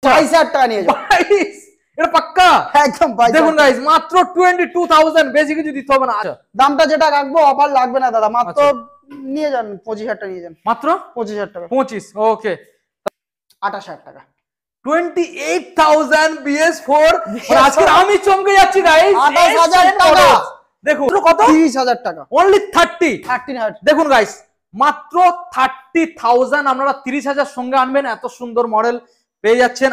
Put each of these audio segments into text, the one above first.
22,000 টাকা নিয়ে যাও। 22 এটা পাক্কা একদম 22,000। দেখুন গাইস মাত্র 22,000 বেশি কিছু দিতে হবে না। আচ্ছা দামটা যেটা রাখবো অফার লাগবে না দাদা, মাত্র নিয়ে যান 25,000 টাকা নিয়ে যান, মাত্র 25,000 টাকা। 25 ওকে 28,000 টাকা 28,000 BS4 আজকে আমি চমকে যাচ্ছি গাইস 28,000 টাকা দেখুন কত 30,000 টাকা অনলি 30 13,000 দেখুন গাইস মাত্র 30,000 আপনারা 30,000 সঙ্গে আনবেন এত সুন্দর মডেল পেয়ে যাচ্ছেন।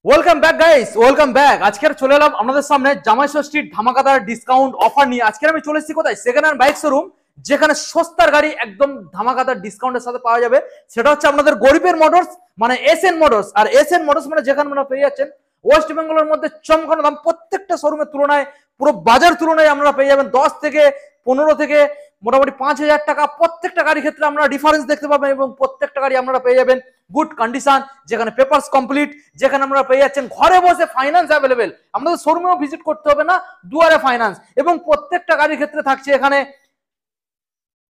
Welcome back guys, welcome back. আজকে চলে এলাম আপনাদের সামনে জামাই ষষ্ঠীর ধামাকাদার ডিসকাউন্ট অফার নিয়ে। আজকে আমি চলে এসেছি কোথায়, সেকেন্ড হ্যান্ড বাইক শোরুম, যেখানে সস্তার গাড়ি একদম ধামাকাদার ডিসকাউন্টের সাথে পাওয়া যাবে। সেটা হচ্ছে আপনাদের গরিবের মোটরস মানে এসএন মোটরস। আর এসএন মোটরস মানে যেখানে আপনারা পেয়ে যাচ্ছেন ওয়েস্ট বেঙ্গলের মধ্যে চমকানো দাম, প্রত্যেকটা শোরুমের তুলনায় পুরো বাজার তুলনায় আপনারা পেয়ে যাবেন 10 থেকে 15 থেকে মোটামুটি 5,000 টাকা প্রত্যেকটা গাড়ির ক্ষেত্রে আপনারা ডিফারেন্স দেখতে পাবেন। এবং প্রত্যেকটা গাড়ি আপনারা পেয়ে যাবেন গুড কন্ডিশন, যেখানে পেপারস কমপ্লিট, যেখানে আপনারা পেয়ে যাচ্ছেন ঘরে বসে ফাইন্যান্স অ্যাভেলেবেল, আপনাদের শোরুমেও ভিজিট করতে হবে না, দুয়ারে ফাইন্যান্স। এবং প্রত্যেকটা গাড়ির ক্ষেত্রে থাকছে এখানে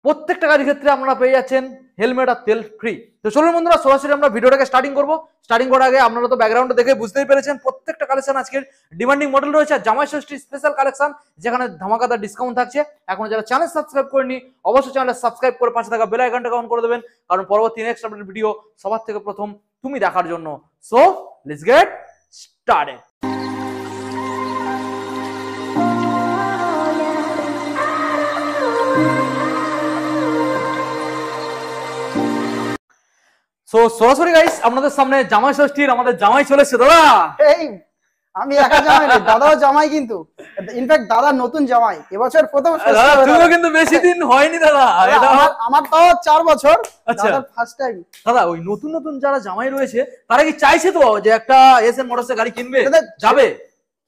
প্রত্যেকটা গাড়ির ক্ষেত্রে আপনারা পেয়ে যাচ্ছেন হেলমেট আর তেল ফ্রি। তো চলুন বন্ধুরা সরাসরি আমরা ভিডিওটাকে স্টার্টিং করব। স্টার্টিং করার আগে আপনারা তো ব্যাকগ্রাউন্ডে দেখে বুঝতেই পেরেছেন প্রত্যেকটা কালেকশন আজকের ডিমান্ডিং মডেল রয়েছে। জামাই ষষ্ঠী স্পেশাল কালেকশন যেখানে ধামাকাদার ডিসকাউন্ট থাকছে। এখন যারা চ্যানেল সাবস্ক্রাইব করেনি অবশ্যই চ্যানেলটা সাবস্ক্রাইব করে পাশে থাকা বেল আইকনটা অন করে দেবেন, কারণ পরবর্তী নেক্সট আপডেট ভিডিও সবার থেকে প্রথম তুমি দেখার জন্য। So let's get started. So সরাসরি গাইস আপনাদের সামনে জামাই ষষ্ঠীর আমাদের জামাই চলেছে দাদা। এই আমি একা জামাই না, দাদাও জামাই, কিন্তু ইনফ্যাক্ট দাদা নতুন জামাই এবছর প্রথম ষষ্ঠী। তুমিও কিন্তু বেশি দিন হয়নি দাদা, এটা আমার তো 4 বছর। আচ্ছা দাদার ফার্স্ট টাইম। দাদা ওই নতুন নতুন যারা জামাই রয়েছে তারা কি চাইছে তো যে একটা এসএন মোটরসের গাড়ি কিনবে যাবে,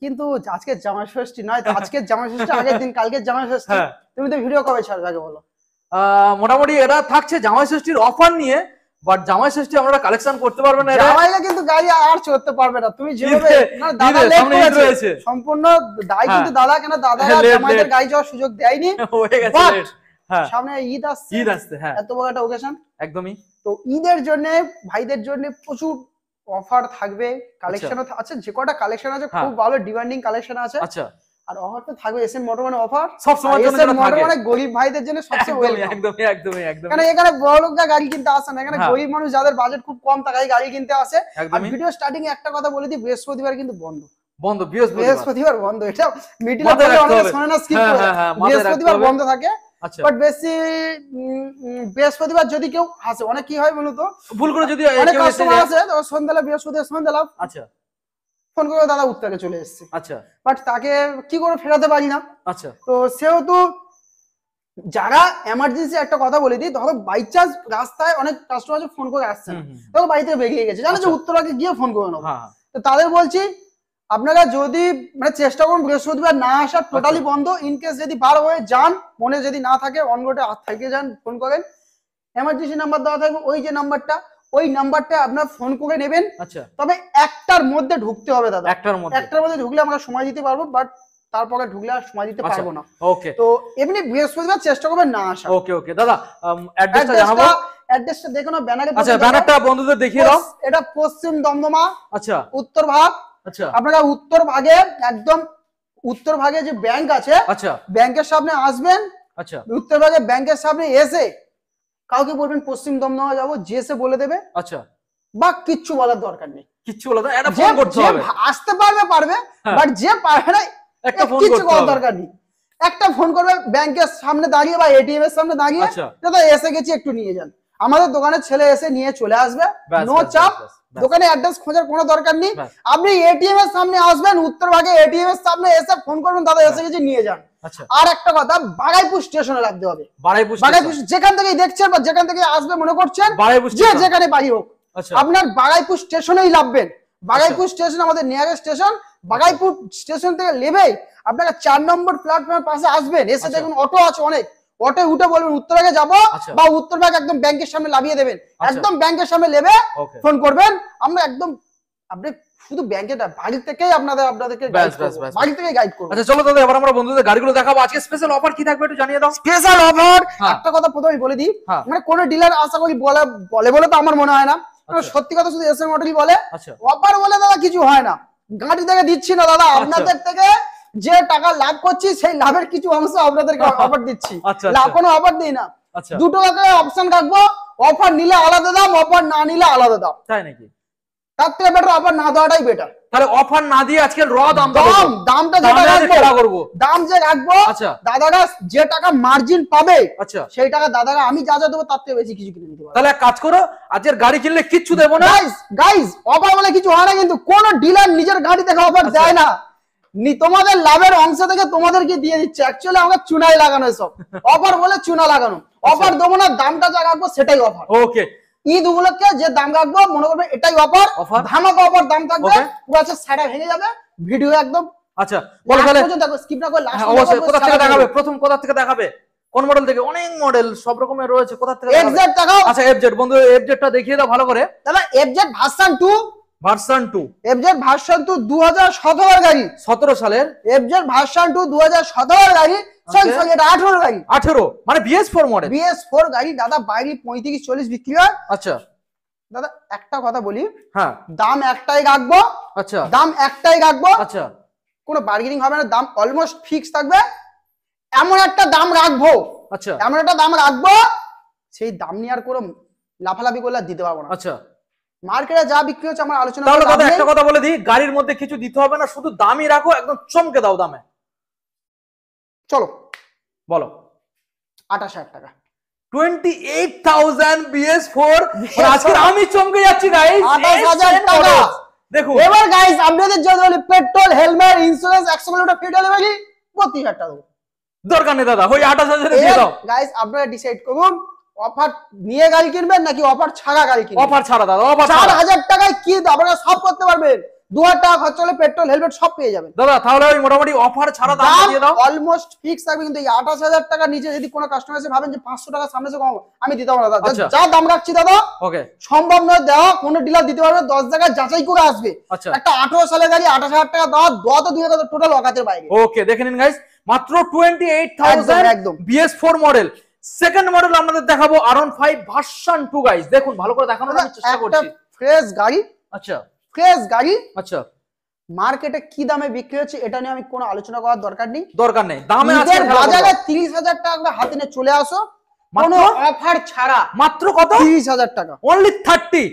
কিন্তু আজকে জামাই ষষ্ঠী নয় তো, আজকে জামাই ষষ্ঠী আগের দিন, কালকে জামাই ষষ্ঠী। তুমি তো ভিডিও কবে ছাড়বে আগে বলো। মোটামুটি এটা থাকছে জামাই ষষ্ঠীর অফার নিয়ে, বাট জামাই ষষ্ঠী আপনারা কালেকশন করতে পারবেন না, জামাইরা কিন্তু গাড়ি আর চড়তে পারবে না। তুমি যেভাবে না দাদা লেট করেছে সম্পূর্ণ দায় কিন্তু দাদা, কেন দাদা জামাইদের গাড়ি যাওয়ার সুযোগ দেয়নি হয়ে গেছে লেট। হ্যাঁ সামনে ঈদ আসছে, হ্যাঁ এত বড় একটা ওকেশন একদমই। তো ঈদের জন্য ভাইদের জন্য প্রচুর অফার থাকবে, কালেকশনও আছে, যে কটা কালেকশন আছে খুব ভালো ডিমান্ডিং কালেকশন আছে। আচ্ছা আর অফার তো থাকবে, এসএন মোটর মানে অফার সব সময়ের জন্য থাকে, মোটর মানে গরিব ভাইদের জন্য সবচেয়ে ওয়েলকাম। একদমই একদমই একদম, কারণ এখানে বড় লোকরা গাড়ি কিনতে আসে না, এখানে গরিব মানুষ যাদের বাজেট খুব কম তারাই গাড়ি কিনতে আসে। আর ভিডিও স্টার্টিং এ একটা কথা বলে দিই, বৃহস্পতিবার কিন্তু বন্ধ, বন্ধ বৃহস্পতিবার বন্ধ। এটা মিডিলে বলে অনেকে শুনে না, স্কিপ করে বৃহস্পতিবার বন্ধ থাকে। আচ্ছা বাট বেশি বৃহস্পতিবার যদি কেউ আসে, অনেক কি হয় বলতো ভুল করে যদি অনেক কাস্টমার আসে তো সন্ধ্যাবেলা, বৃহস্পতিবার সন্ধ্যাবেলা আচ্ছা ফোন করে দাদা উত্তরে চলে এসেছে। আচ্ছা বাট তাকে কি করে ফেরাতে পারি না। আচ্ছা তো সেহেতু যারা এমার্জেন্সি, একটা কথা বলে দিই, ধরো বাই চান্স রাস্তায় অনেক কাস্টমার ফোন করে আসছে না, তখন বাড়িতে বেরিয়ে গেছে, জানো যে উত্তরাকে গিয়ে ফোন করে নেবো। তো তাদের বলছি আপনারা যদি মানে চেষ্টা করুন বৃহস্পতিবার না আসার, টোটালি বন্ধ। ইনকেস যদি বার হয়ে যান, মনে যদি না থাকে অন রোডে থেকে যান, ফোন করেন, এমার্জেন্সি নাম্বার দেওয়া থাকবে ওই যে নাম্বারটা, ওই নাম্বারটা আপনার ফোন করে নেবেন। আচ্ছা তবে একটার মধ্যে ঢুকতে হবে দাদা, একটার মধ্যে ঢুকলে আমরা সময় দিতে পারবো, বাট তারপরে ঢুকলে আর সময় দিতে পারবো না। ওকে তো এমনি বৃহস্পতিবার চেষ্টা করবেন না আসা। ওকে ওকে দাদা অ্যাড্রেসটা জানাবো, অ্যাড্রেসটা দেখো না ব্যানারে। আচ্ছা ব্যানারটা বন্ধুদের দেখিয়ে দাও। এটা পশ্চিম দমদমা, আচ্ছা উত্তর ভাগ। আচ্ছা আপনারা উত্তর ভাগে, একদম উত্তর ভাগে যে ব্যাংক আছে, আচ্ছা ব্যাংকের সামনে আসবেন। আচ্ছা উত্তর ভাগে ব্যাংকের সামনে এসে কাউকে বলবেন পশ্চিম দমদমা যাবো, জেসে বলে দেবে। আচ্ছা বা কিচ্ছু বলার দরকার নেই, কিচ্ছু বলার দরকার, এটা ফোন করতে হবে, আসতে পারবে বাট যে পারবে না একটা ফোন করতে হবে, দরকার নেই, একটা ফোন করবে ব্যাংকের সামনে দাঁড়িয়ে বা এটিএম এর সামনে দাঁড়িয়ে, দাদা এসে গেছি একটু নিয়ে যান, আমাদের দোকানের ছেলে এসে নিয়ে চলে আসবে, নো চাপ। দোকানে অ্যাড্রেস খোঁজার কোনো দরকার নেই, আপনি এটিএম এর সামনে আসবেন, উত্তর ভাগে এটিএম এর সামনে এসে ফোন করবেন, দাদা এসে গেছি নিয়ে যান। আর একটা কথা, বাগাইপুর স্টেশনে রাখতে হবে, বাগাইপুর যেখান থেকেই দেখছেন বা যেখান থেকে আসবে মনে করছেন, যে যেখানে বাড়ি হোক আপনার বাগাইপুর স্টেশনেই নামবেন। বাগাইপুর স্টেশন আমাদের নিয়ারেস্ট স্টেশন। বাগাইপুর স্টেশন থেকে নেবেই আপনারা 4 নম্বর প্ল্যাটফর্মের পাশে আসবেন, এসে দেখুন অটো আছে অনেক, অটো উঠে বলবেন উত্তরভাগে যাবো, বা উত্তরভাগ একদম ব্যাংকের সামনে লাভিয়ে দেবেন, একদম ব্যাংকের সামনে নেবে ফোন করবেন, আমরা একদম আপনি শুধু ব্যাংকে না, বাড়ি থেকেই আপনাদেরকে বাড়ি থেকে গাইড করব। আচ্ছা চলো দাদা এবার আমরা বন্ধুদের গাড়িগুলো দেখাবো। আজকে স্পেশাল অফার কি থাকবে একটু জানিয়ে দাও। স্পেশাল অফার একটা কথা প্রথমেই বলে দিই, মানে কোন ডিলার আশা করি বলে তো আমার মনে হয় না, সত্যি কথা শুধু এসএম মডেলই বলে, অফার বলে দাদা কিছু হয় না, গাড়ি থেকে দিচ্ছি না দাদা, আপনাদের থেকে যে টাকা লাভ করছি সেই লাভের কিছু অংশ আপনাদেরকে অফার দিচ্ছি, কোনো অফার দিই না। দুটো অপশন রাখবো, অফার নিলে আলাদা দাম, অফার না নিলে আলাদা দাম, তাই নাকি? তার থেকে বেটার অফার না দেওয়াটাই বেটার। তাহলে অফার না দিয়ে আজকে র দামটা যেটা করব, দাম যে রাখবো, দাদারা যে টাকা মার্জিন পাবে সেই টাকা দাদারা আমি যা যা দেবো তার থেকে বেশি কিছু কিনে নিতে পারবো। তাহলে এক কাজ করো, আজকের গাড়ি কিনলে কিচ্ছু দেবো না। গাইস অফার বলে কিছু হয় না, কিন্তু কোন ডিলার নিজের গাড়ি থেকে অফার দেয় না, তোমাদের লাভের অংশ থেকে তোমাদেরকে দিয়ে দিচ্ছে। অ্যাকচুয়ালি আমরা চুনাই লাগানো সব অফার বলে, চুনা লাগানো। অফার দেবো না, দামটা যা রাখবো সেটাই অফার। ওকে, ঈদ উপলক্ষে যে দাম রাখবো মনে করবে এটাই অফার, ধামাকা অফার দাম থাকবে, পুরো সাড়া ভেঙে যাবে ভিডিও একদম। আচ্ছা বলো তাহলে দেখো, স্কিপ না করে লাস্ট অবশ্যই কোথা থেকে দেখাবে, প্রথম কোথা থেকে দেখাবে, কোন মডেল থেকে? অনেক মডেল সব রকমের রয়েছে, কোথা থেকে? এফজেড দেখাও। আচ্ছা এফজেড বন্ধু, এফজেডটা দেখিয়ে দাও ভালো করে। দাদা এফজেড ভার্সন 2, এফজেড ভার্সন 2 2017 এর গাড়ি, 17 সালের এফজেড ভার্সন 2 2017 এর গাড়ি, সরি এটা 18 গাড়ি, 18 মানে BS4 মডেল, BS4 গাড়ি দাদা, বাইরে 35-40 বিক্রি হয়। আচ্ছা দাদা একটা কথা বলি, হ্যাঁ দাম একটাই রাখবো। আচ্ছা দাম একটাই রাখবো। আচ্ছা কোনো বার্গেনিং হবে না, দাম অলমোস্ট ফিক্স থাকবে। এমন একটা দাম রাখবো, আচ্ছা এমন একটা দাম রাখবো, সেই দাম নিয়ে আর কোনো লাফালাফি করলে দিতে পারবো না। আচ্ছা মার্কেটে যা বিক্রি হচ্ছে আমার আলোচনা। তাহলে দাদা একটা কথা বলে দিই, গাড়ির মধ্যে কিছু দিতে হবে না, শুধু দামই রাখো, একদম চমকে দাও দামে। চলো বলো। 28,000 টাকা, 28,000 BS4। আজকে আমি চমকে যাচ্ছি গাইস, 28,000 টাকা। দেখুন এবার গাইস আপনাদের জন্য petrol, helmet, insurance 100 kilometre free delivery 32,000 টাকা দেবো। দরকার নেই দাদা, ওই 28,000 দিয়ে দাও। গাইস আপনারা ডিসাইড করুন, অফার নিয়ে গাড়ি কিনবেন নাকি অফার ছাড়া গাড়ি কিনবেন? অফার ছাড়া দাদা, অফার 4,000 টাকায় কি আপনারা সব করতে পারবেন, 2,000 টাকা খরচ হলে পেট্রোল, হেলমেট সব পেয়ে যাবেন দাদা। তাহলে ওই মোটামুটি অফার ছাড়া দাম দিয়ে দাও, অলমোস্ট ফিক্স থাকবে। কিন্তু এই 28,000 টাকার নিচে যদি কোনো কাস্টমার এসে ভাবেন যে 500 টাকা সামনে এসে কম, আমি দিতে পারবো না দাদা। যা দাম রাখছি দাদা, ওকে সম্ভব নয় দেওয়া, কোন ডিলার দিতে পারবে 10 জায়গায় যাচাই করে আসবে। একটা 18 সালের গাড়ি 28,000 টাকা দেওয়া, দোয়া তো 2,000 টোটাল অকাতের বাইরে। ওকে দেখে নিন গাইস, মাত্র 28,000 একদম BS4 মডেল। সেকেন্ড মডেল আপনাদের দেখাবো R15 ভার্সন 2 গাইস, দেখুন ভালো করে দেখানোর চেষ্টা করছি। ফ্রেশ গাড়ি, আচ্ছা ফ্রেশ গাড়ি। আচ্ছা মার্কেটে কি দামে বিক্রি হচ্ছে এটা নিয়ে আমি কোনো আলোচনা করার দরকার নেই, দামে আছে বাজারে 30,000 টাকা হাতে নিয়ে চলে আসো, কোনো অফার ছাড়া। মাত্র কত? 30,000 টাকা, অনলি 30।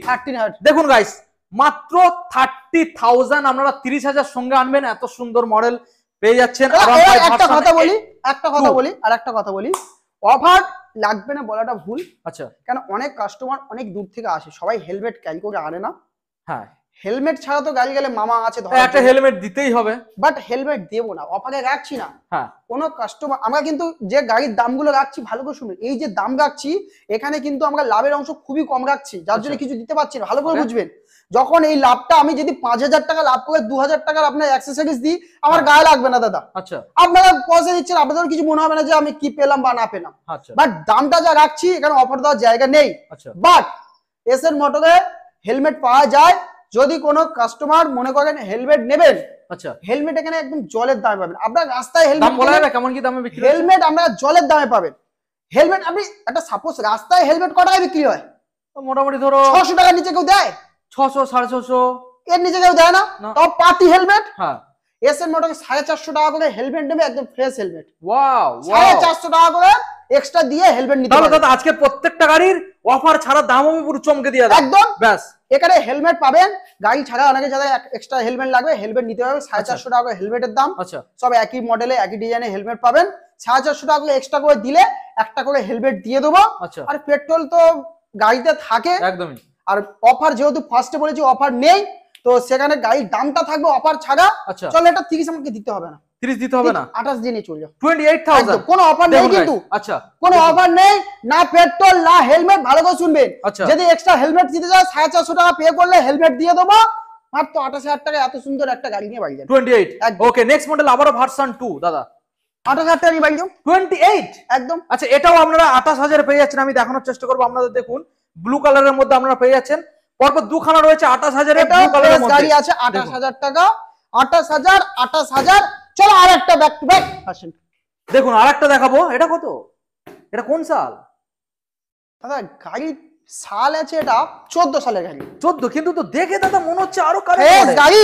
দেখুন গাইস মাত্র 30,000 আপনারা 30,000 সঙ্গে আনবেন, এত সুন্দর মডেল পেয়ে যাচ্ছেন। একটা কথা বলি, অফার লাগবে না বলাটা ভুল। আচ্ছা কেন, অনেক কাস্টমার অনেক দূর থেকে আসে, সবাই হেলমেট ক্যারি করে আনে না। হ্যাঁ হেলমেট ছাড়া তো গাড়ি গেলে মামা আছে, একটা হেলমেট দিতেই হবে, বাট হেলমেট দেবো না, অফারে রাখছি না। হ্যাঁ কোনো কাস্টমার, আমরা কিন্তু যে গাড়ির দামগুলো রাখছি ভালো করে শুনুন, এই যে দাম রাখছি এখানে কিন্তু আমরা লাভের অংশ খুবই কম রাখছি, যার জন্য কিছু দিতে পারছি না। ভালো করে বুঝবেন, যখন এই লাভটা আমি যদি 5,000 টাকা লাভ করে 2,000 টাকার আপনার অ্যাক্সেসরিজ দিই, আমার গায়ে লাগবে না দাদা। আচ্ছা আপনারা পয়সা দিচ্ছেন, আপনাদের কিছু মনে হবে না যে আমি কি পেলাম বা না পেলাম, বাট দামটা যা রাখছি এখানে অফার দেওয়ার জায়গা নেই। বাট এসএন মোটরে হেলমেট পাওয়া যায়, যদি কোনো কাস্টমার মনে করেন হেলমেট নেবেন, আচ্ছা হেলমেট এখানে একদম জলের দামে পাবেন। আপনার রাস্তায় হেলমেট বলা যাবে কেমন কি দামে বিক্রি? হেলমেট আমরা জলের দামে পাবেন। হেলমেট আপনি একটা সাপোজ রাস্তায় হেলমেট কত টাকায় বিক্রি হয়? মোটামুটি ধরো 600 টাকার নিচে কেউ দেয়? 600 650 এর নিচে কেউ দেয় না। তাও পার্টি হেলমেট, হ্যাঁ এসএন মোটরে 450 টাকা করে হেলমেট নেবে, একদম ফ্রেশ হেলমেট। ওয়াও 450 টাকা করে এক্সট্রা দিয়ে হেলমেট নিতে হবে। দাদা আজকে প্রত্যেকটা গাড়ির অফার ছাড়া দাম আমি পুরো চমকে দিয়ে দাও একদম। ব্যাস এখানে হেলমেট পাবেন, গাড়ি ছাড়া অনেকে যাদের এক্সট্রা হেলমেট লাগবে হেলমেট নিতে হবে। 450 টাকা হেলমেটের দাম। আচ্ছা সব একই মডেলে একই ডিজাইনে হেলমেট পাবেন, 450 টাকা করে এক্সট্রা করে দিলে একটা করে হেলমেট দিয়ে দেবো। আর পেট্রোল তো গাড়িতে থাকে একদমই। আর অফার যেহেতু ফার্স্টে বলেছি অফার নেই, তো সেখানে গাড়ির দামটা থাকবে অফার ছাড়া। চলো এটা 30 আমাকে দিতে হবে না, 30 দিতে হবে না, 28 দিয়ে চলে যাও। 28,000 কোনো অফার নেই কিন্তু। আচ্ছা কোনো অফার নেই, না পেট্রোল না হেলমেট। ভালো করে শুনবেন, যদি এক্সট্রা হেলমেট দিতে চাও 450 টাকা পে করলে হেলমেট দিয়ে দেবো, মাত্র 28,000 টাকা এত সুন্দর একটা গাড়ি নিয়ে বাড়ি যাবে। 28 ওকে। নেক্সট মডেল আবারো ভার্সন 2 দাদা, 28,000 টাকা নিয়ে বাড়ি যাও। 28 একদম। আচ্ছা এটাও আপনারা 28,000 পেয়ে যাচ্ছেন, আমি দেখানোর চেষ্টা করবো আপনাদের। দেখুন ব্লু কালারের মধ্যে আপনারা পেয়ে যাচ্ছেন, পরপর দুখানা রয়েছে 28,000 এর ব্লু কালারের মধ্যে গাড়ি আছে। 28,000 টাকা, 28,000। চলো আরেকটা ব্যাক টু ব্যাক আসেন, দেখুন আরেকটা দেখাবো। এটা কত? এটা কোন সাল? দাদা গাড়ি সাল আছে এটা 14 সালের গাড়ি। 14, কিন্তু তো দেখে দাদা মনে হচ্ছে আরো কারে গাড়ি।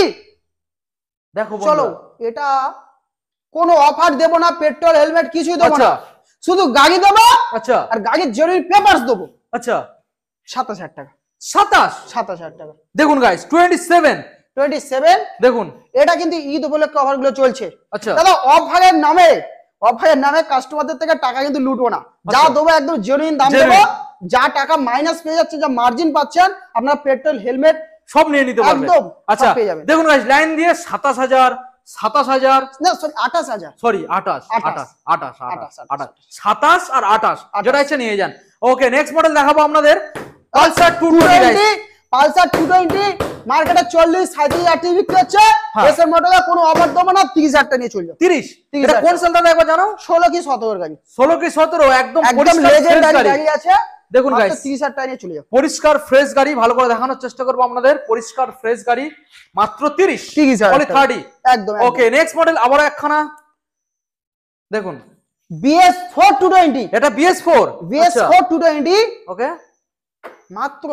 দেখো চলো, এটা কোনো অফার দেব না, পেট্রোল হেলমেট কিছুই দেব না, শুধু গাড়ি দেবো। আচ্ছা, আর গাড়ির জরুরি পেপারস দেবো। আচ্ছা, 27000 টাকা। 27000 টাকা। দেখুন গাইস, 27 দেখুন, এটা কিন্তু ঈদ উপলক্ষে অফার গুলো চলছে। আচ্ছা দাদা, অফারের নামে কাস্টমারদের থেকে টাকা কিন্তু লুটবো না, যা দেবো একদম জেনুইন দাম দেবো। যা টাকা মাইনাস পেয়ে যাচ্ছে, যা মার্জিন পাচ্ছেন, আপনার পেট্রোল হেলমেট সব নিয়ে নিতে পারবেন। একদম আচ্ছা দেখুন গাইস, লাইন দিয়ে 27000 না সরি 28000, সরি 28 আর 28 যেটা ইচ্ছে নিয়ে যান। ওকে, নেক্সট মডেল দেখাবো আপনাদের পালসার 220। পালসার 220 মার্কেটে 40-37 টি বিক্রি হচ্ছে। এসএর মডেলে কোনো অফার দেবো না, 30000 টাকা নিয়ে চলে যাও। 30, এটা কোন সালটা একবার জানো? 16 কি 17 গাড়ি। 16 কি 17, একদম লেজেন্ডারি গাড়ি আছে। দেখুন গাইস, 30000 টাকা নিয়ে চলে যাও। পরিষ্কার ফ্রেশ গাড়ি, ভালো করে দেখানোর চেষ্টা করব আপনাদের। পরিষ্কার ফ্রেশ গাড়ি মাত্র 30 অনলি 30 একদম। ওকে, নেক্সট মডেল আবার একখানা দেখুন, BS4 220। এটা BS4 220। ওকে, মাত্র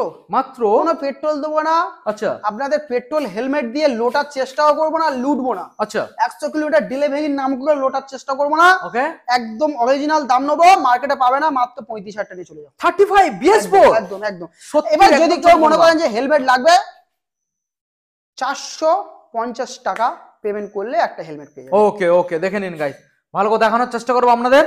কোনো পেট্রোল দেবো না। আচ্ছা, আপনাদের পেট্রোল হেলমেট দিয়ে লোটার চেষ্টাও করবো না, লুটবো না। আচ্ছা, 100 কিলোমিটার ডেলিভারির নাম করে লোটার চেষ্টা করবো না। ওকে, একদম অরিজিনাল দাম নেবো, মার্কেটে পাবে না, মাত্র 35,000 টাকা নিয়ে চলে যাও। 35 BS4 একদম। এবার যদি কেউ মনে করেন যে হেলমেট লাগবে, 450 টাকা পেমেন্ট করলে একটা হেলমেট পেয়ে যাবেন। ওকে, দেখে নিন গাইস, ভালো করে দেখানোর চেষ্টা করবো আপনাদের।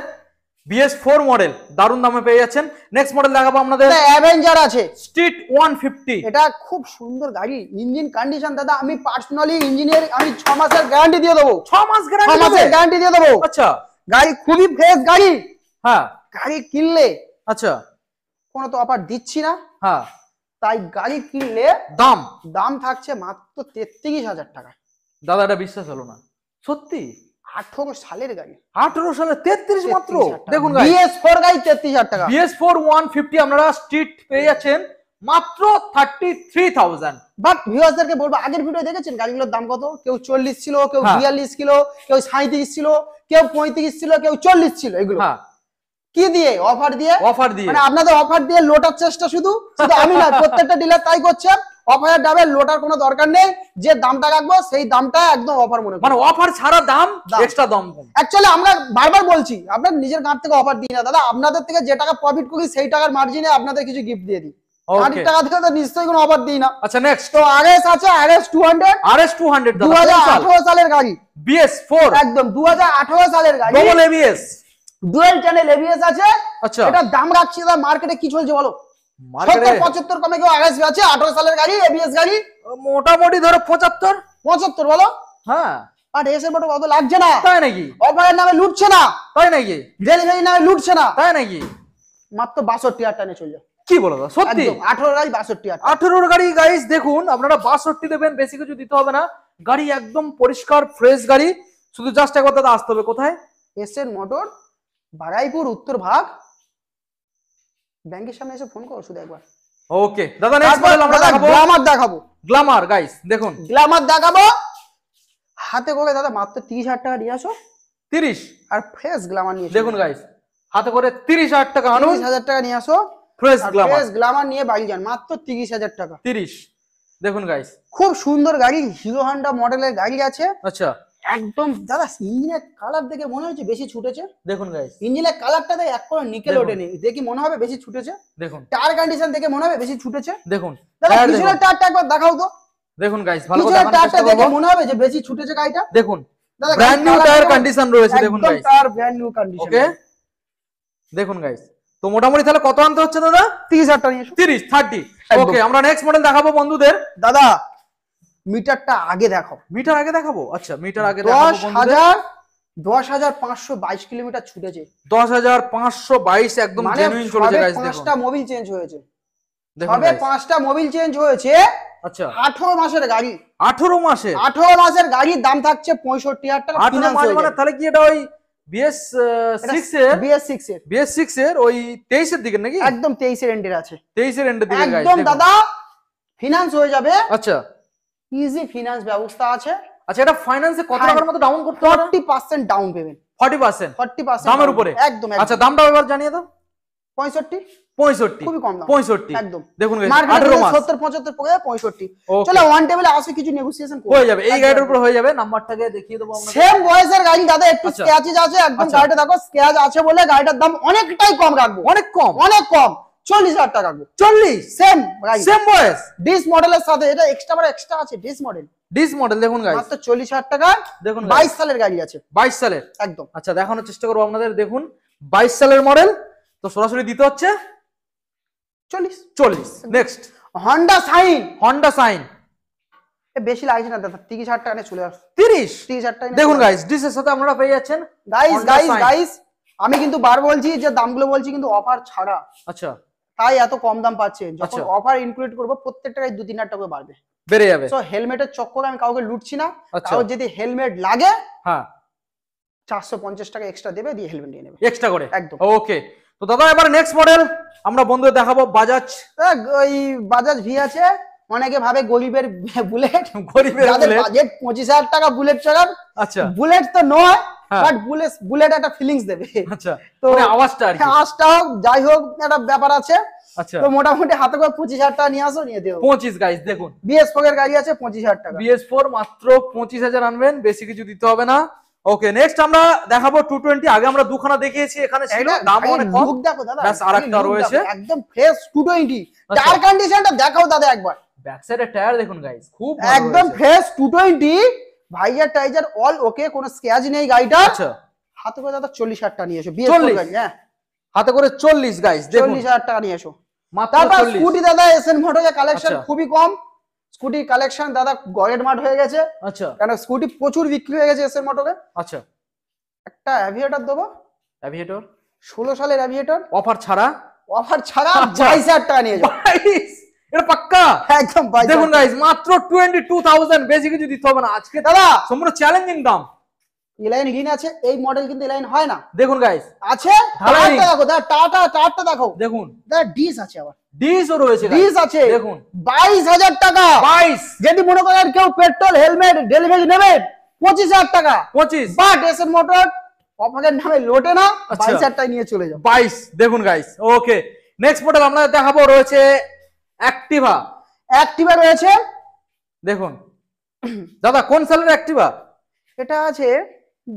BS4 মডেল দারুন দামে পেয়ে যাচ্ছেন। নেক্সট মডেল দেখাবো আপনাদের, অ্যাভেঞ্জার আছে স্ট্রিট 150। এটা খুব সুন্দর গাড়ি, ইঞ্জিন কন্ডিশন দাদা আমি পার্সোনালি ইঞ্জিনিয়ার, আমি 6 মাসের গ্যারান্টি দিয়ে দেবো। 6 মাস গ্যারান্টি দিয়ে দেবো। আচ্ছা, গাড়ি খুবই ফ্রেশ গাড়ি। হ্যাঁ, গাড়ি কিনলে, আচ্ছা, কোনো তো অফার দিচ্ছি না, হ্যাঁ, তাই গাড়ি কিনলে দাম থাকছে মাত্র 33,000 টাকা। দাদা এটা বিশ্বাস হলো না, সত্যি? 18 সালের গাড়ি, 18 সালে 33 মাত্র। দেখুন গাইস, BS4 গাড়ি 33,000 টাকা। BS4 150 আপনারা স্ট্রিট পেয়ে যাচ্ছেন মাত্র 33,000। বাট ভিউয়ার্সদেরকে বলবো, আগের ভিডিও দেখেছেন গাড়িগুলোর দাম কত? কেউ 40 ছিল, কেউ 42 ছিল, কেউ 37 ছিল, কেউ 35 ছিল, কেউ 40 ছিল। এগুলো কি দিয়ে? অফার দিয়ে। মানে আপনাদের অফার দিয়ে লোটার চেষ্টা, শুধু আমি না, প্রত্যেকটা ডিলার তাই করছে। অফারের দামে লোটার কোনো দরকার নেই, যে দামটা রাখবো সেই দামটা একদম অফার মনে করি। মানে অফার ছাড়া দাম, এক্সট্রা দাম। অ্যাকচুয়ালি আমরা বারবার বলছি, আপনার নিজের গাঁট থেকে অফার দিই না দাদা, আপনাদের থেকে যে টাকা প্রফিট করি সেই টাকার মার্জিনে আপনাদের কিছু গিফট দিয়ে দিই। 8 টাকা থেকে তো নিশ্চয়ই কোনো অফার দিই না। আচ্ছা, নেক্সট তো RS আছে, RS 200 2018 সালের গাড়ি। BS4 একদম 2018 সালের গাড়ি, double ABS, dual channel ABS আছে। আচ্ছা, এটা দাম রাখছি দাদা, মার্কেটে কি চলছে বলো? মার্কেটে 75 কমে কেউ RS আছে, 18 সালের গাড়ি ABS গাড়ি, মোটামুটি ধরো 75 বলো। হ্যাঁ, আর এসে বড় কত লাগছে না, তাই নাকি? অফারের নামে লুটছে না, তাই নাকি? ডেলিভারি নামে লুটছে না, তাই নাকি? মাত্র 62,000 টাকা নিয়ে চলে যাও। কি বলো সত্যি? 18 গাড়ি 62,000। 18 গাড়ি গাইস, দেখুন আপনারা 62 দেবেন, বেশি কিছু দিতে হবে না। গাড়ি একদম পরিষ্কার ফ্রেশ গাড়ি, শুধু জাস্ট একবার দাদা আসতে হবে। কোথায়? এসএন মোটর, বারাইপুর উত্তর ভাগ, ব্যাংকের সামনে এসে ফোন করো শুধু একবার। ওকে দাদা, নেক্সট মডেল আমরা দেখাবো গ্ল্যামার গাইস। দেখুন গ্ল্যামার দেখাবো হাতে করে দাদা, মাত্র 30,000 টাকা নিয়ে আসো। 30 আর ফ্রেশ গ্ল্যামার নিয়ে দেখুন গাইস, হাতে করে 30,000 টাকা আনুন, 30,000 টাকা নিয়ে আসো। ফ্রেশ গ্ল্যামার নিয়ে বাড়ি যান, মাত্র 30,000 টাকা। 30 দেখুন গাইস, খুব সুন্দর গাড়ি, হিরো হন্ডা মডেলের গাড়ি আছে। আচ্ছা, একদম দাদা, ইঞ্জিনের কালার দেখে মনে হচ্ছে বেশি ছুটেছে। দেখুন গাইস, ইঞ্জিনের কালারটা দেখে এক করে নিকেল ওঠেনি, দেখি মনে হবে বেশি ছুটেছে। দেখুন টায়ার কন্ডিশন দেখে মনে হবে বেশি ছুটেছে। দেখুন দাদা, পিছনের টায়ারটা একবার দেখাও তো। দেখুন গাইস, ভালো করে দেখানোর চেষ্টা করব, দেখে মনে হবে যে বেশি ছুটেছে গাড়িটা। দেখুন ব্র্যান্ড নিউ টায়ার কন্ডিশন রয়েছে, দেখুন গাইস, একদম টায়ার ব্র্যান্ড নিউ কন্ডিশন। ওকে, দেখুন গাইস, তো মোটামুটি তাহলে কত আনতে হচ্ছে দাদা? 30,000 টাকা নিয়ে 30 ওকে, আমরা নেক্সট মডেল দেখাবো বন্ধুদের। দাদা মিটারটা আগে দেখো। মিটার আগে দেখাবো? আচ্ছা, মিটার আগে দেখাবো বন্ধুদের। 10,522 কিলোমিটার ছুটেছে। 10,522 একদম জেনুইন চলেছে গাইস। দেখুন 5টা মোবিল চেঞ্জ হয়েছে, সবে 5টা মোবিল চেঞ্জ হয়েছে। আচ্ছা, 18 মাসের গাড়ি। 18 মাসের? 18 মাসের গাড়ির দাম থাকছে 65,000 টাকা। 18 মাস মানে তাহলে কি এটা ওই BS6 এর ওই 23 এর দিকে নাকি? একদম 23 এর এন্ডের আছে, 23 এর এন্ডের দিকে গাইস। একদম দাদা ফিনান্স হয়ে যাবে। আচ্ছা, ইজি ফিনান্স ব্যবস্থা আছে। আচ্ছা, এটা ফাইন্যান্সে কত টাকার মতো ডাউন করতে হবে? 40% ডাউন পেমেন্ট। 40% 40% দামের উপরে? একদম। আচ্ছা, দামটা এবার জানিয়ে দাও। 65 খুবই কম দাম, 65 একদম। দেখুন মার্কেটে 70 75 পড়ে 65। চলো ওয়ান টেবিলে আসে কিছু নেগোসিয়েশন হয়ে যাবে, এই গাড়ির উপর হয়ে যাবে। নাম্বারটাকে দেখিয়ে দেবো আমরা। সেম বয়সের গাড়ি দাদা, একটু স্ক্র্যাচেস আছে একদম। গাড়িটা দেখো স্ক্র্যাচ আছে বলে গাড়িটার দাম অনেকটাই কম রাখবো, অনেক কম 40,000 টাকা রাখবো। 40 সেম গাড়ি, সেম বয়স, ডিস মডেলের সাথে। এটা এক্সট্রা আছে ডিস মডেল দেখুন গাইস, মাত্র 40,000 টাকা। দেখুন 22 সালের গাড়ি আছে, 22 সালের একদম। আচ্ছা দেখানোর চেষ্টা করবো আপনাদের। দেখুন 22 সালের মডেল, তো সরাসরি দিতে হচ্ছে 40। Next Honda sign. বেশি লাগছে না দাদা, 30,000 টাকা নিয়ে চলে আস। 30,000 টাকা দেখুন গাইস, ডিসের সাথে আপনারা পেয়ে যাচ্ছেন। গাইস আমি কিন্তু বার বলছি যে দামগুলো বলছি কিন্তু অফার ছাড়া। আচ্ছা, তাই এত কম দাম পাচ্ছেন। যখন অফার ইনক্লুড করব প্রত্যেকটাই 2-3,000 টাকা বাড়বে, বেড়ে যাবে। সো হেলমেটের চক্করে আমি কাউকে লুটছি না। কারণ যদি হেলমেট লাগে, হ্যাঁ 450 টাকা এক্সট্রা দেবে, দিয়ে হেলমেট নিয়ে নেবে এক্সট্রা করে, একদম। ওকে, তো দাদা এবার নেক্সট মডেল আমরা বন্ধুদের দেখাবো বাজাজ। ওই বাজাজ ভি আছে। অনেকে ভাবে গরিবের বুলেট, যাদের বাজেট 25,000 টাকা বুলেট চালান। আচ্ছা, বুলেট তো নয়, বাট বুলেট একটা ফিলিংস দেবে। আচ্ছা, তো মানে আওয়াজটা হোক যাই হোক একটা ব্যাপার আছে। আচ্ছা, তো মোটামুটি হাতে করে 25,000 টাকা নিয়ে আসো, নিয়ে দেবো। 25 গাইস দেখুন, BS4 এর গাড়ি আছে 25,000 টাকা। BS4 মাত্র 25,000 আনবেন, বেশি কিছু দিতে হবে না। ওকে, নেক্সট আমরা দেখাবো 220। আগে আমরা দুখানা দেখিয়েছি, এখানে ছিল দাম অনেক কম। লুক দেখো দাদা, ব্যাস আরেকটা রয়েছে একদম ফ্রেশ 220। টায়ার কন্ডিশনটা দেখাও দাদা একবার। ব্যাক সাইডের টায়ার দেখুন গাইস, খুব একদম ফ্রেশ 220। ভাইয়ার টাইজার অল ওকে, কোনো স্ক্র্যাচ নেই গাড়িটা। আচ্ছা, হাতে করে দাদা 40,000 টাকা নিয়ে এসো। BS4 গাড়ি, হ্যাঁ হাতে করে 40 গাইস দেখুন, 40,000 টাকা নিয়ে এসো মাত্র 40। স্কুটি দাদা এসএন মোটরের কালেকশন খুবই কম। স্কুটি কালেকশন দাদা গড়ের মাঠ হয়ে গেছে। আচ্ছা, কারণ স্কুটি প্রচুর বিক্রি হয়ে গেছে এসএন মোটরে। আচ্ছা, একটা অ্যাভিয়েটর দেবো, অ্যাভিয়েটর 16 সালের অ্যাভিয়েটর, অফার ছাড়া 22,000 টাকা নিয়ে যাও। 22 এটা পাক্কা একদম। দেখুন গাইস, মাত্র 22,000, বেশি কিছু দিতে হবে না আজকে দাদা। সম্পূর্ণ চ্যালেঞ্জিং দাম। এলাইন গ্রিন আছে, এই মডেল কিন্তু এলাইন হয় না। দেখুন গাইস আছে, টায়ারটা দেখো দাদা, টায়ারটা দেখো। দেখুন দাদা ডিস আছে, আবার ডিসও রয়েছে, ডিস আছে। দেখুন 22,000 টাকা। 22 যদি মনে করেন কেউ পেট্রোল হেলমেট ডেলিভারি নেবেন 25,000 টাকা। 25 বাট এসএন মোটর অফারের নামে লোটে না, 22,000 টাকা নিয়ে চলে যাও। 22 দেখুন গাইস। ওকে, নেক্সট মডেল আমরা দেখাবো রয়েছে অ্যাক্টিভা রয়েছে। দেখুন দাদা, কোন সালের অ্যাক্টিভা? এটা আছে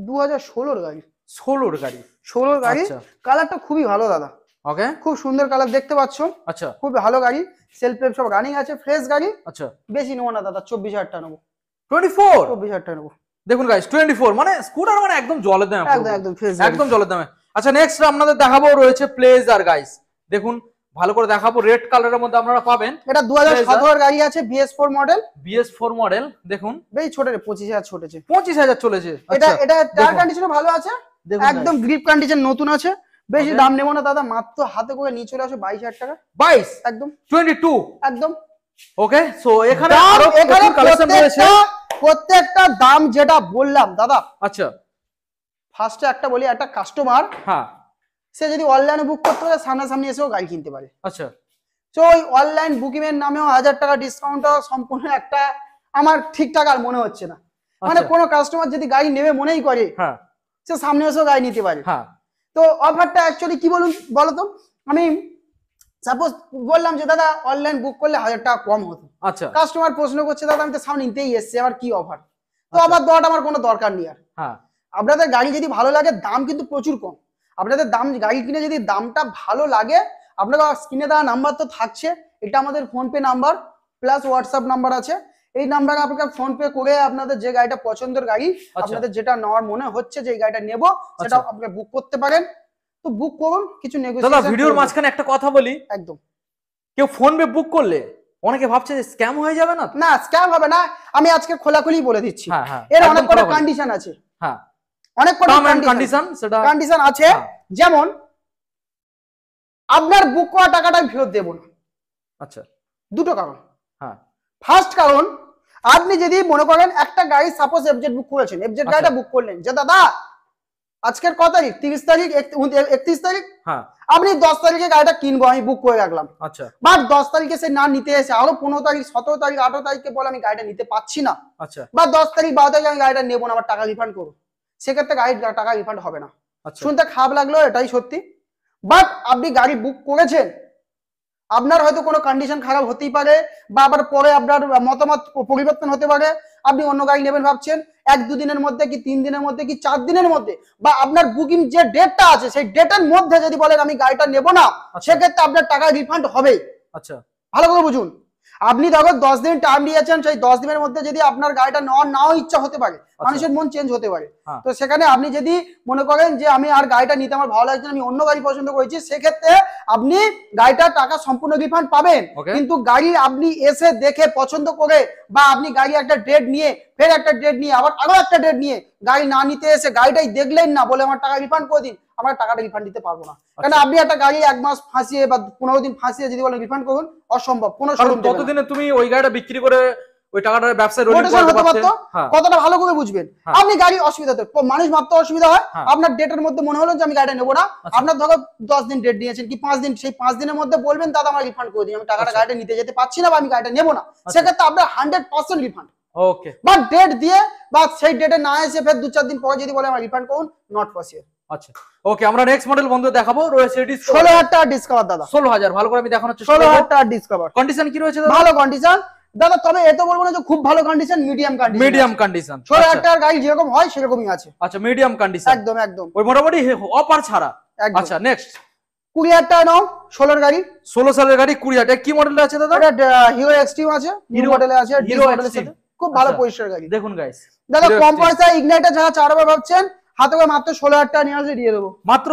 2016 গাড়ি। 16 গাড়ি, 16 গাড়ি। কালারটা খুবই ভালো দাদা, ওকে, খুব সুন্দর কালার দেখতে পাচ্ছ। আচ্ছা, খুব ভালো গাড়ি, সেলফ টেপ সব রানিং আছে, ফ্রেশ গাড়ি। আচ্ছা, বেশি নেবো না দাদা, 24,000 টাকা নেবো। 24,000 টাকা নেবো। দেখুন গাইস 24, মানে স্কুটার মানে একদম জলের দামে, একদম ফ্রেশ, একদম জলের দামে। আচ্ছা, নেক্সট আপনাদের দেখাবো রয়েছে প্লেজার গাইস। দেখুন ভালো করে দেখাবো, রেড কালারের মধ্যে আপনারা পাবেন। এটা 2017 এর গাড়ি আছে, BS4 মডেল। BS4 মডেল দেখুন, বেশি ছোট রে, 25,000 ছোটেছে। 25,000 চলেছে। এটা টায়ার কন্ডিশন ভালো আছে, একদম গ্রিপ কন্ডিশন নতুন আছে। বেশি দাম নেবো না দাদা, মাত্র হাতে করে নিয়ে চলে আসো 22,000 টাকা। 22 একদম 22 একদম। ওকে, সো এখানে আরো কালেকশন রয়েছে। প্রত্যেকটা দাম যেটা বললাম দাদা, আচ্ছা ফার্স্টে একটা বলি, একটা কাস্টমার হ্যাঁ সে যদি অনলাইনে বুক করতে পারে, সামনাসামনি এসেও গাড়ি কিনতে পারে। আচ্ছা, তো ওই অনলাইন বুকিং এর নামেও 1000 টাকা ডিসকাউন্ট সম্পূর্ণ একটা আমার ঠিকঠাক আর মনে হচ্ছে না। মানে কোনো কাস্টমার যদি গাড়ি নেবে মনেই করে, হ্যাঁ সে সামনে এসেও গাড়ি নিতে পারে। হ্যাঁ, তো অফারটা অ্যাকচুয়ালি কি বলুন বলতো, আমি সাপোজ বললাম যে দাদা অনলাইন বুক করলে 1000 টাকা কম হতো। আচ্ছা, কাস্টমার প্রশ্ন করছে দাদা আমি তো সামনে নিতেই এসেছি, আবার কি অফার? তো আবার দেওয়াটা আমার কোনো দরকার নেই আর। হ্যাঁ, আপনাদের গাড়ি যদি ভালো লাগে, দাম কিন্তু প্রচুর কম। আপনাদের দাম গাড়ি কিনে যদি দামটা ভালো লাগে, আপনাদের স্ক্রিনে দেওয়া নাম্বার তো থাকছে, এটা আমাদের PhonePe number plus WhatsApp number আছে। এই নাম্বারে আপনাকে ফোনপে করে আপনাদের যে গাড়িটা পছন্দের গাড়ি, আপনাদের যেটা নেওয়ার মনে হচ্ছে যে এই গাড়িটা নেব, সেটা আপনারা বুক করতে পারেন। তো বুক করুন, কিছু নেগোসিয়েশন। দাদা ভিডিওর মাঝখানে একটা কথা বলি, একদম কেউ ফোন পে বুক করলে অনেকে ভাবছে যে স্ক্যাম হয়ে যাবে না। না, স্ক্যাম হবে না, আমি আজকে খোলাখুলি বলে দিচ্ছি। হ্যাঁ হ্যাঁ, এর অনেক কটা কন্ডিশন আছে। হ্যাঁ, অনেক কটা কন্ডিশন আছে। যেমন আপনার বুক করা টাকাটা আমি ফেরত দেব না। আচ্ছা, দুটো কারণ। হ্যাঁ, ফার্স্ট কারণ, আপনি যদি মনে করেন একটা গাড়ি সাপোজ এফজেড বুক করেছেন, এফজেড গাড়িটা বুক করলেন যে দাদা আজকের কত তারিখ, 30 তারিখ 31 তারিখ, হ্যাঁ আপনি 10 তারিখে গাড়িটা কিনবো, আমি বুক করে রাখলাম। আচ্ছা, বাট 10 তারিখে সে না নিতে এসে আরো 15 তারিখ 17 তারিখ 18 তারিখে বলে আমি গাড়িটা নিতে পারছি না। আচ্ছা, বা 10 তারিখ 12 তারিখে আমি গাড়িটা নেবো না, আমার টাকা রিফান্ড করো, সেক্ষেত্রে গাড়ির টাকা রিফান্ড হবে না। শুনতে খারাপ লাগলো, এটাই সত্যি। বাট আপনি গাড়ি বুক করেছেন, আপনার হয়তো কোনো কন্ডিশন খারাপ হতেই পারে, বা আবার পরে আপনার মতামত পরিবর্তন হতে পারে, আপনি অন্য গাড়ি নেবেন ভাবছেন, 1-2 দিনের মধ্যে কি 3 দিনের মধ্যে কি 4 দিনের মধ্যে, বা আপনার বুকিং যে ডেটটা আছে সেই ডেটের মধ্যে যদি বলেন আমি গাড়িটা নেব না, সেক্ষেত্রে আপনার টাকা রিফান্ড হবে। আচ্ছা, ভালো করে বুঝুন, আপনি দেখো 10 দিন টাইম দিয়েছেন, সেই 10 দিনের মধ্যে যদি আপনার গাড়িটা নেওয়ার নাও ইচ্ছা হতে পারে, মানুষের মন চেঞ্জ হতে পারে, তো সেখানে আপনি যদি মনে করেন যে আমি আর গাড়িটা নিতে আমার ভালো লাগছে না, আমি অন্য গাড়ি পছন্দ করেছি, সেক্ষেত্রে আপনি গাড়িটার টাকা সম্পূর্ণ রিফান্ড পাবেন। কিন্তু গাড়ি আপনি এসে দেখে পছন্দ করে, বা আপনি গাড়ি একটা ডেট নিয়ে ফের একটা ডেট নিয়ে আবার আরো একটা ডেট নিয়ে গাড়ি না নিতে এসে গাড়িটাই দেখলেন না, বলে আমার টাকা রিফান্ড করে দিন, আমরা টাকাটা রিফান্ড দিতে পারবো না। কারণ আপনি একটা গাড়ি 1 মাস ফাঁসিয়ে বা 15 দিন ফাঁসিয়ে যদি বলেন রিফান্ড করুন, অসম্ভব। কোনো শোরুম ততদিনে তুমি ওই গাড়িটা বিক্রি করে ওই টাকাটা ব্যবসায় রোলিং করতে পারতে। কতটা ভালো করে বুঝবেন আপনি, গাড়ি অসুবিধাতে মানুষ ভাবতে অসুবিধা হয়, আপনার ডেটের মধ্যে মনে হলো যে আমি গাড়িটা নেবো না, আপনার ধরো 10 দিন ডেট নিয়েছেন কি 5 দিন, সেই 5 দিনের মধ্যে বলবেন দাদা আমার রিফান্ড করে দিন, আমি টাকাটা গাড়িটা নিতে যেতে পারছি না বা আমি গাড়িটা নেবো না, সেক্ষেত্রে আপনার 100% রিফান্ড। ওকে, বাট ডেট দিয়ে বা সেই ডেটে না এসে ফের 2-4 দিন পরে যদি বলে আমার রিফান্ড করুন, নট পসিবল। আচ্ছা, ওকে, আমরা নেক্সট মডেল বন্ধু দেখাবো, রয়েছে 16000 টাকা ডিসকাভার দাদা, 16000। ভালো করে আমি দেখানোর চেষ্টা করব। 16000 টাকা ডিসকাভার, কন্ডিশন কি রয়েছে দাদা? ভালো কন্ডিশন দাদা, তবে এত বলবো না যে খুব ভালো condition, medium condition, medium condition. 16000 টাকার গাড়ি যেরকম হয় সেরকমই আছে। আচ্ছা, মিডিয়াম কন্ডিশন, একদম একদম, ওই মোটামুটি অফার ছাড়া। আচ্ছা, নেক্সট 20000 টাকা নাও, 16 গাড়ি, 16 সালের গাড়ি 20000 টাকা। কি মডেল আছে দাদা? এটা হিরো এক্সট্রিম আছে, হিরো মডেলে আছে, হিরো মডেলের সাথে খুব ভালো পরিষ্কার গাড়ি। দেখুন গাইস, দাদা কম পয়সায় ইগনাইটার যারা চালাবে ভাবছেন, হাতে করে মাত্র 16000 টাকা নিয়ে আসলে দিয়ে দেবো, মাত্র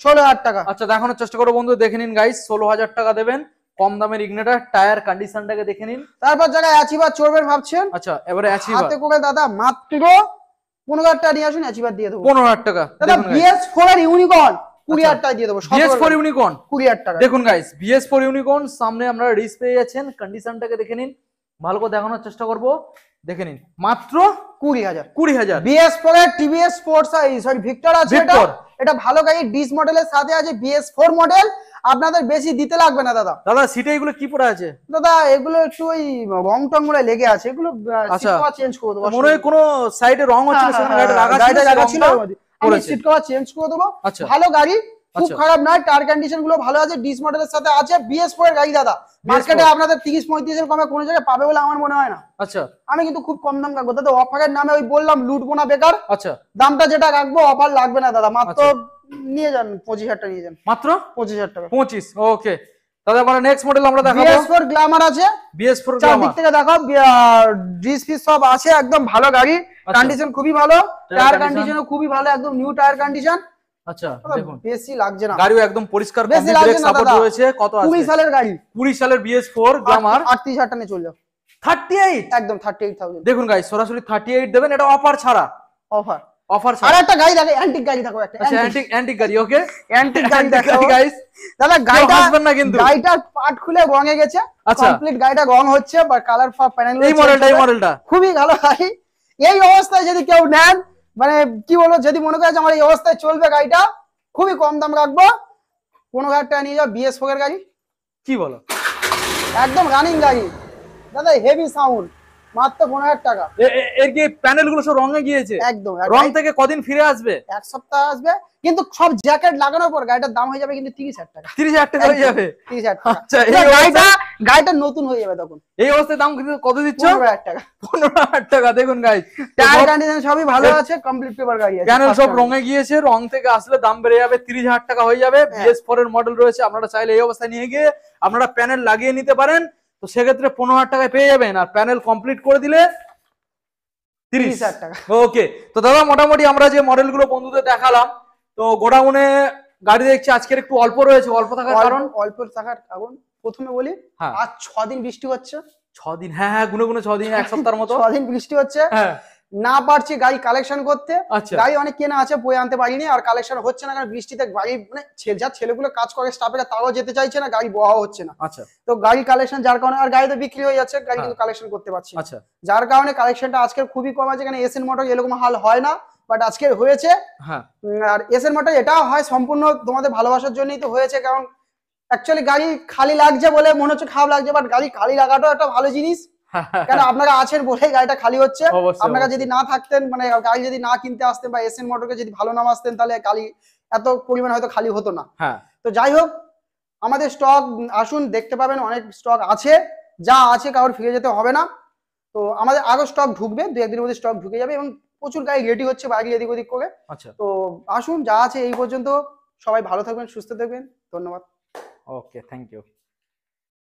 16000 টাকা। আচ্ছা, দেখানোর চেষ্টা করো বন্ধু, দেখে নিন গাইস, 16000 টাকা দেবেন, কম দামের ইগনিটর, টায়ার কন্ডিশনটাকে দেখে নিন। তারপর যারা অ্যাচিভার চড়বেন ভাবছেন, আচ্ছা, এবারে অ্যাচিভার হাতে করে দাদা মাত্র 15000 টাকা নিয়ে আসুন, অ্যাচিভার দিয়ে দেবো 15000 টাকা। দাদা BS4 এর ইউনিকর্ন 20000 টাকা দিয়ে দেবো, BS4 ইউনিকর্ন 20000 টাকা। দেখুন গাইস, BS4 ইউনিকর্ন, সামনে আমরা রিস পেয়ে যাচ্ছেন, কন্ডিশনটাকে দেখে নিন, ভালো করে দেখানোর চেষ্টা করব, দেখে নিন, মাত্র 20000। BS4 এর TVS স্পোর্টস সরি ভিক্টর আছে, এটা ভালো গাড়ি, ডিস মডেলের সাথে আছে BS4 মডেল, আপনাদের বেশি দিতে লাগবে না দাদা। দাদা সিটে এগুলো কি পড়ে আছে দাদা? এগুলো একটু ওই রং টং গুলো লেগে আছে, এগুলো সিট কভার চেঞ্জ করে দেবো, মনে হয় কোনো সাইডে রং হচ্ছিল, সেখানে গাড়িটা লাগা ছিল, আমি সিট কভার চেঞ্জ করে দেবো। ভালো গাড়ি, খুব খারাপ নয়, টায়ার কন্ডিশন গুলো ভালো আছে, ডিস মডেলের সাথে আছে, BS4 এর গাড়ি দাদা। মার্কেটে আপনাদের 30-35 এর কমে কোনো জায়গায় পাবে বলে আমার মনে হয় না। আচ্ছা, আমি কিন্তু খুব কম দাম রাখবো দাদা, অফারের নামে ওই বললাম লুটবো না বেকার। আচ্ছা, দামটা যেটা রাখবো অফার লাগবে না দাদা, মাত্র নিয়ে যান 25000 টাকা নিয়ে যান, মাত্র 25000 টাকা। 25। ওকে দাদা, আমরা নেক্সট মডেল আমরা দেখাবো, BS4 গ্ল্যামার আছে, BS4 চার দিক থেকে দেখো, ডিস ফিস সব আছে, একদম ভালো গাড়ি, কন্ডিশন খুবই ভালো, টায়ার কন্ডিশনও খুবই ভালো, একদম নিউ টায়ার কন্ডিশন। আচ্ছা, দেখুন বেশি লাগছে না, গাড়িও একদম পরিষ্কার, বেশি লাগছে না দাদা, রয়েছে। কত আছে? 20 সালের গাড়ি, 20 সালের BS4 গ্ল্যামার, 38000 টাকা নিয়ে চলে যাও, 38, একদম 38000। দেখুন গাইস, সরাসরি 38 দেবেন, এটা অফার ছাড়া, অফার ছাড়া। আর একটা গাড়ি দেখো, অ্যান্টিক গাড়ি দেখো, একটা অ্যান্টিক গাড়ি। ওকে, অ্যান্টিক গাড়ি দেখো গাইস, দাদা, গাড়িটা আসবেন না কিন্তু, গাড়িটার পার্ট খুলে রঙে গেছে, কমপ্লিট গাড়িটা রং হচ্ছে, বা কালার প্যানেল, এই মডেলটা খুবই ভালো গাড়ি। এই অবস্থায় যদি কেউ নেন, মানে কি বলবো, যদি মনে করে আমার এই অবস্থায় চলবে গাড়িটা, খুবই কম দাম রাখবো, 15000 টাকা নিয়ে যাও, BS4 এর গাড়ি। কি বলো? একদম রানিং গাড়ি দাদা, হেভি সাউন্ড, মাত্র 15000 টাকা। এর কি প্যানেল গুলো সব রঙে গিয়েছে? একদম। রং থেকে কদিন ফিরে আসবে? 1 সপ্তাহ আসবে, কিন্তু সব জ্যাকেট লাগানোর পর গাড়িটার দাম হয়ে যাবে কিন্তু 30000 টাকা। 30000 টাকা হয়ে যাবে? 30000 টাকা। আচ্ছা, গাড়িটা নতুন হয়ে যাবে তখন। এই অবস্থায় দাম কত দিচ্ছ? 15000 টাকা। 15000 টাকা। দেখুন গাইস, টায়ার কন্ডিশন সবই ভালো আছে, কমপ্লিট পেপার গাড়ি আছে, প্যানেল সব রঙে গিয়েছে, রং থেকে আসলে দাম বেড়ে যাবে, 30000 টাকা হয়ে যাবে। BS4 এর মডেল রয়েছে, আপনারা চাইলে এই অবস্থায় নিয়ে গিয়ে আপনারা প্যানেল লাগিয়ে নিতে পারেন, তো সেক্ষেত্রে 15000 টাকায় পেয়ে যাবেন, আর প্যানেল কমপ্লিট করে দিলে 30000 টাকা। ওকে, তো দাদা মোটামুটি আমরা যে মডেলগুলো বন্ধুদের দেখালাম, তো গোডাউনে গাড়ি দেখছি আজকের একটু অল্প রয়েছে, অল্প থাকার কারণ প্রথমে বলি, আজ 6 দিন বৃষ্টি হচ্ছে, 6 দিন, হ্যাঁ গুনে গুনে 6 দিন, এক সপ্তাহের মতো 6 দিন বৃষ্টি হচ্ছে, না পারছি গাড়ি কালেকশন করতে। গাড়ি অনেক কেনা আছে, বই আনতে পারিনি, আর কালেকশন হচ্ছে না, কারণ বৃষ্টিতে গাড়ি মানে ছেলেগুলো কাজ করে স্টাফেরা, তারাও যেতে চাইছে না, গাড়ি বওয়া হচ্ছে না। আচ্ছা, তো গাড়ি কালেকশন যার কারণে, আর গাড়ি তো বিক্রি হয়ে যাচ্ছে, গাড়ি কিন্তু কালেকশন করতে পারছি। আচ্ছা, যার কারণে কালেকশনটা আজকের খুবই কম আছে, কারণ এসএন মোটর এরকম হাল হয় না, বাট আজকের হয়েছে। আর এসএন মোটর এটাও হয় সম্পূর্ণ তোমাদের ভালোবাসার জন্যই তো হয়েছে, কারণ অ্যাকচুয়ালি গাড়ি খালি লাগছে বলে মনে হচ্ছে খারাপ লাগছে, বাট গাড়ি খালি লাগাটাও একটা ভালো জিনিস, কারণ আপনারা আছেন বলেই গাড়িটা খালি হচ্ছে। আপনারা যদি না থাকতেন, মানে গাড়ি যদি না কিনতে আসতেন বা এসএন মোটরকে যদি ভালো নাম আসতেন, তাহলে গাড়ি এত পরিমাণ হয়তো খালি হতো না। তো যাই হোক, আমাদের স্টক আসুন দেখতে পাবেন, অনেক স্টক আছে, যা আছে কারোর ফিরে যেতে হবে না। তো আমাদের আরো স্টক ঢুকবে, 2-1 দিনের মধ্যে স্টক ঢুকে যাবে এবং প্রচুর গাড়ি রেডি হচ্ছে বাইরে এদিক ওদিক করে। আচ্ছা, তো আসুন, যা আছে এই পর্যন্ত। সবাই ভালো থাকবেন, সুস্থ থাকবেন, ধন্যবাদ। ওকে, থ্যাংক ইউ।